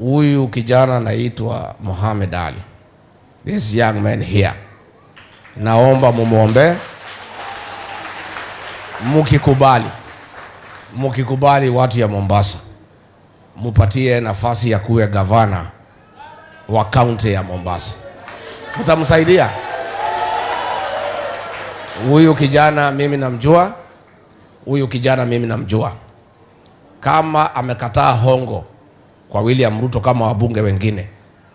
Huyu kijana anaitwa Mohamed Ali. This young man here. Naomba mumuombe. Mukikubali watu ya Mombasa, mupatie nafasi ya kuwa gavana wa kaunti ya Mombasa. Mtamsaidia? Huyu kijana mimi namjua. Kama amekataa hongo kwa William Ruto kama wabunge wengine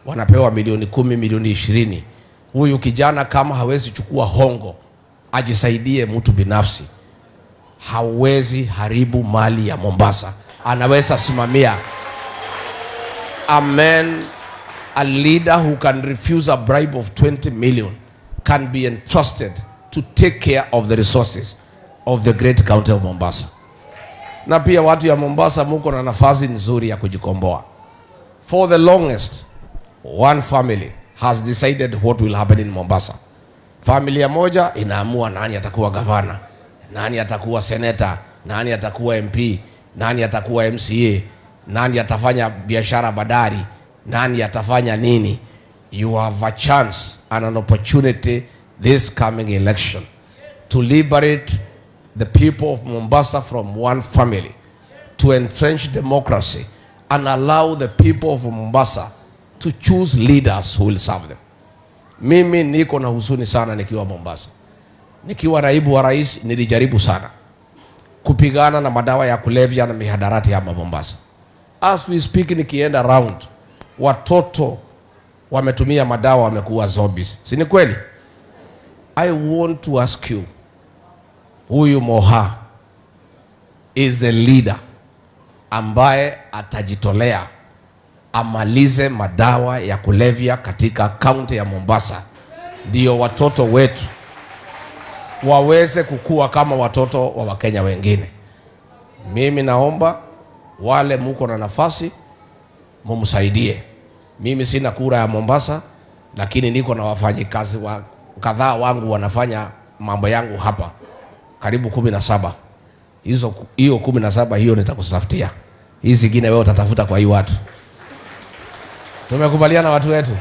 wanapewa milioni 10, milioni 20. Huyu kijana kama hawezi chukua hongo, ajisaidie mtu binafsi. Hawezi haribu mali ya Mombasa. Anaweza simamia. A leader who can refuse a bribe of 20 million can be entrusted to take care of the resources of the great county of Mombasa. Na pia watu ya Mombasa muko na nafasi nzuri ya kujikomboa. For the longest, one family has decided what will happen in Mombasa. Familia moja inaamua nani atakuwa gavana, nani atakuwa senator, nani atakuwa MP, nani atakuwa MCA, nani atafanya biashara bandari, nani atafanya nini. You have a chance and an opportunity this coming election to liberate the people of Mombasa from one family, to entrench democracy and allow the people of Mombasa to choose leaders who will serve them. Mimi niko na huzuni sana nikiwa Mombasa. Nikiwa naibu wa rais nilijaribu sana kupigana na madawa ya kulevya na mihadarati hapa Mombasa. As we speak, nikienda round, watoto wametumia madawa, wamekuwa zombies. Si ni kweli? I want to ask you, huyu Moha is the leader ambaye atajitolea amalize madawa ya kulevya katika kaunti ya Mombasa, ndio watoto wetu waweze kukua kama watoto wa Wakenya wengine. Mimi naomba wale muko na nafasi mumsaidie. Mimi sina kura ya Mombasa, lakini niko na wafanyikazi kadhaa wangu wanafanya mambo yangu hapa. Karibu 17. Hiyo 17 hiyo nitakutafutia. Hizi zingine wewe utatafuta kwa hii watu. Tumekubaliana watu wetu.